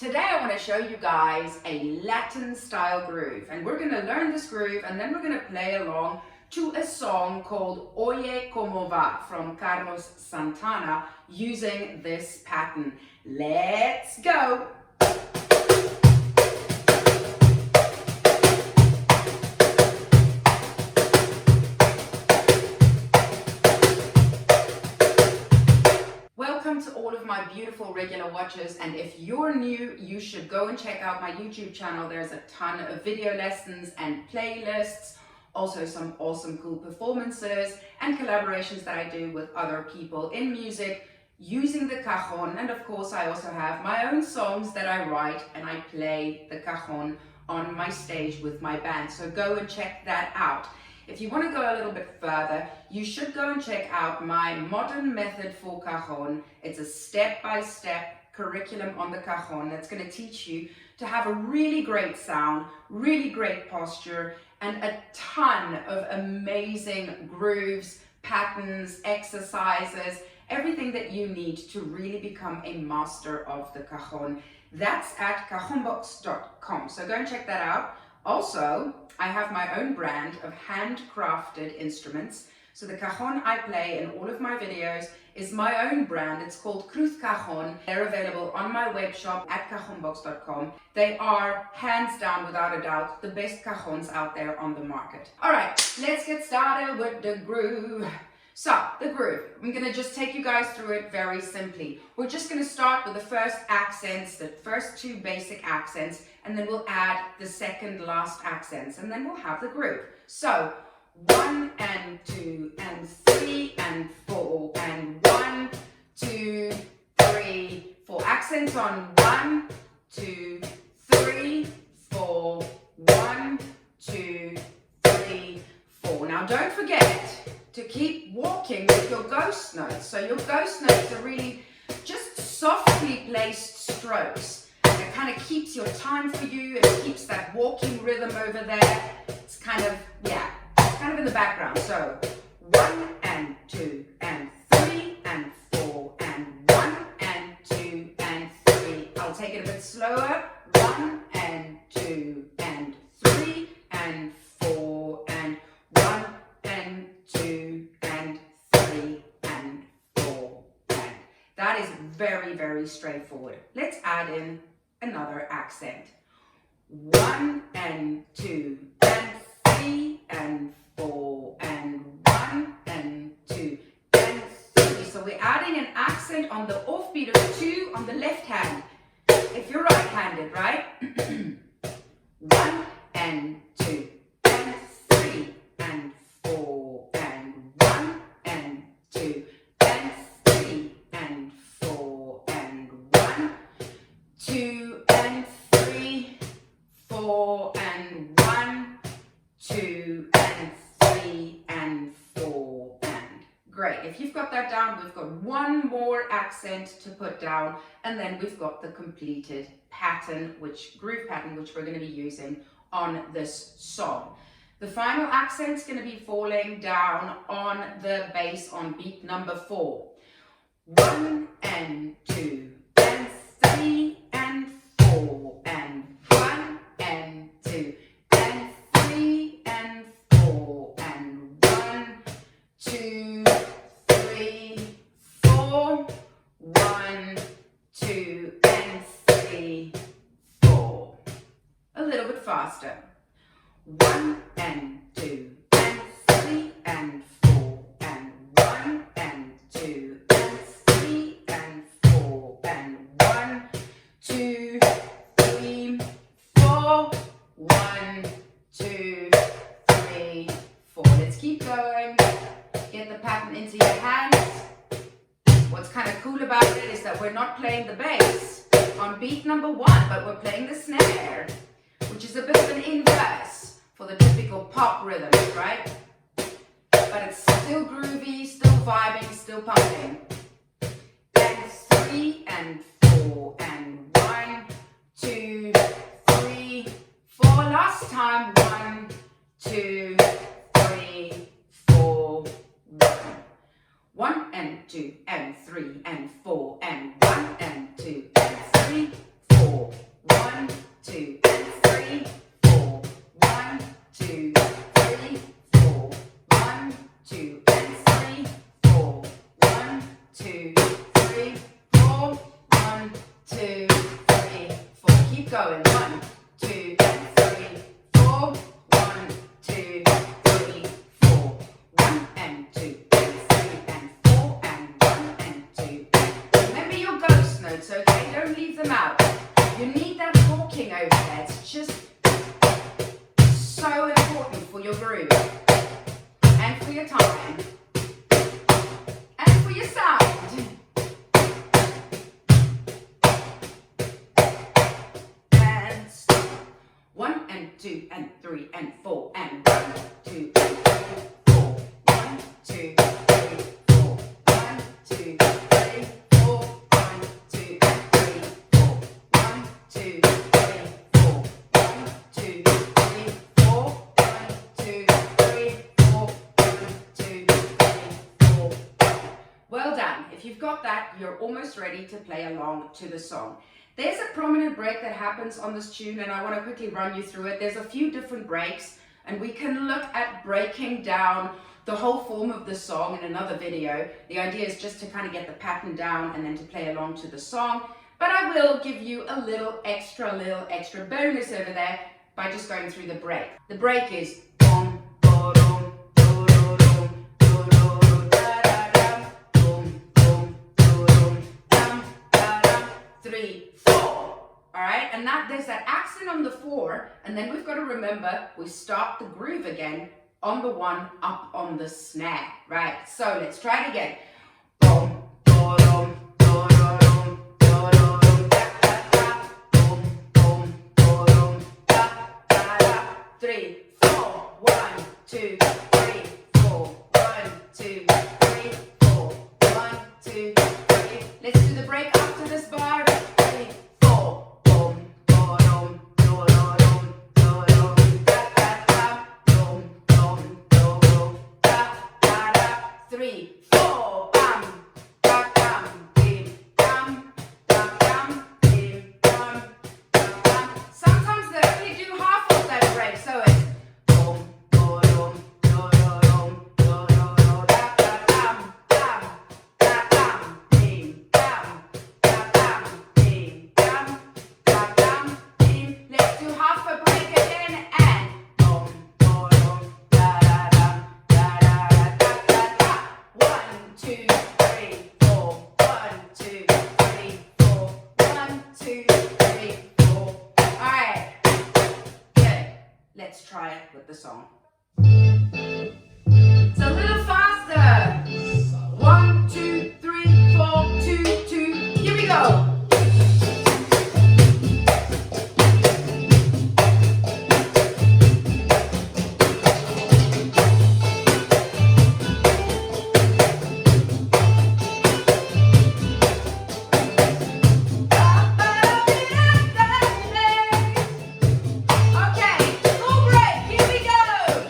Today I want to show you guys a Latin style groove, and we're going to learn this groove and then we're going to play along to a song called Oye Como Va from Carlos Santana using this pattern. Let's go! Welcome to all of my beautiful regular watchers, and if you're new, you should go and check out my YouTube channel. There's a ton of video lessons and playlists, also some awesome cool performances and collaborations that I do with other people in music using the cajon, and of course I also have my own songs that I write and I play the cajon on my stage with my band, so go and check that out. If you want to go a little bit further, you should go and check out my modern method for cajon. It's a step-by-step curriculum on the cajon that's going to teach you to have a really great sound, really great posture, and a ton of amazing grooves, patterns, exercises, everything that you need to really become a master of the cajon. That's at cajonbox.com, so go and check that out. Also, I have my own brand of handcrafted instruments. So the cajon I play in all of my videos is my own brand. It's called Cruz Cajon. They're available on my web shop at cajonbox.com. They are, hands down, without a doubt, the best cajons out there on the market. All right, let's get started with the groove. So, the groove, I'm going to just take you guys through it very simply. We're just going to start with the first accents, the first two basic accents, and then we'll add the second last accents, and then we'll have the groove. So, 1 and 2 and 3 and 4 and 1, 2, 3, 4 accents on 1, 2, 3, 4, 1, 2, 3, 4. Now don't forget to keep walking with your ghost notes. So your ghost notes are really just softly placed strokes. It kind of keeps your time for you. It keeps that walking rhythm over there. It's kind of, yeah, it's kind of in the background. So 1 and 2 and 3 and 4 and 1 and 2 and 3. I'll take it a bit slower. 1 and 2 and 3 and 4 and 1 and 2 and 3 and 4 and. That is very, very straightforward. Let's add in another accent. 1 and 2 and 3 and 4 and 1 and 2 and 3. So we're adding an accent on the offbeat of 2 on the left hand. If you're right-handed, right? 1 and 2 and 3 and 4 and 1 and 2 and 3 and 4 and 1, 2 and 3, 4 and 1, 2 and 3 and 4 and. Great. If you've got that down, we've got one more accent to put down, and then we've got the completed pattern, groove pattern, which we're going to be using on this song. The final accent's going to be falling down on the bass on beat number 4. 1 and 2 and 3 and 4 and 1 and 2 and 3 and 4 and 1, 2, 3, 4, 1, 2 and 3, 4. A little bit faster. 1 and 2 and 3 and 4 and 1 and 2 and 3 and 4 and 1, 2, 3, 4, 1, 2, 3, 4. Let's keep going. Get the pattern into your hands. What's kind of cool about it is that we're not playing the bass on beat number 1, but we're playing the snare, which is a bit of an inverse for the typical pop rhythms, right? But it's still groovy, still vibing, still pumping. And 3 and 4 and 1, 2, 3, 4. Last time. 1, 2, 3, 4, 1. 1 and 2 and 3 and 4 and 1 and 2 and 3, 4. going. 1, 2, 3, 4. 1, 2, 3, 4. 1 and 2 and 3 and 4 and 1 and 2. Remember your ghost notes, okay? Don't leave them out. You need that talking over there. It's just so important for your groove and for your time and for your sound. And stop. 1 and 2 and 3 and 4 and 1, 2, 3, 4. 1, 2, 3, 4. 1, 2, 3, 4. 1, 2, 3, 4. 1, 2, 3, 4. 1, 2, 3, 4. 1, 2, 3, 4. 1, 2, 3, 4. Well done. If you've got that, you're almost ready to play along to the song. There's a prominent break that happens on this tune, and I want to quickly run you through it. There's a few different breaks, and we can look at breaking down the whole form of the song in another video. The idea is just to kind of get the pattern down and then to play along to the song. But I will give you a little extra bonus over there by just going through the break. The break is boom, ba-dum, do-do-dum, do-do-dum, da-da-dum, boom, boom, do-dum, dum, da-dum, 3, 4. All right, and that there's that accent on the 4, and then we've got to remember we start the groove again on the 1 up on the snare, right? So let's try it again. Boom, ba-dum, do-do-dum, do-do-dum, da-da-da, boom, boom, ba-dum, da-da-da, 3, 4, 1, 2, 3, 4, 1, 2, 3, 4, 1, 2, 3. Let's do the break after this bar. 3, 4, boom, ba-dum, do-do-dum, do-dum, da-da-da, boom, boom, do-dum, da-da-da, 3, 4, bam, da-dum, bim, bam, da-dum, bim, bam, da-dum. Sometimes they only do half of that break, so it's boom, ba-dum, do-do-dum, do-do-dum, da-da-dum, bam, da-dum, bim, bam, da-dum, bim, bam, da-dum, bim. Let's do half a break again and boom, ba-dum, da-da-dum, da-da-da, da-da-da. 1, 2, 3, 4. 1, 2, 3, 4. 1, 2, 3, 4. All right, good. Let's try it with the song. It's a little faster. 1, 2, 3, 4, 2, 2. Here we go. Okay, full break. Here we go.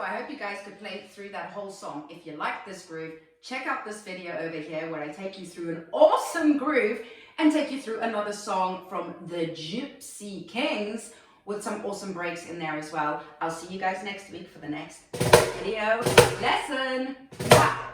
So I hope you guys could play through that whole song. If you like this groove, check out this video over here where I take you through an awesome groove and take you through another song from the Gypsy Kings with some awesome breaks in there as well. I'll see you guys next week for the next video lesson. Bye.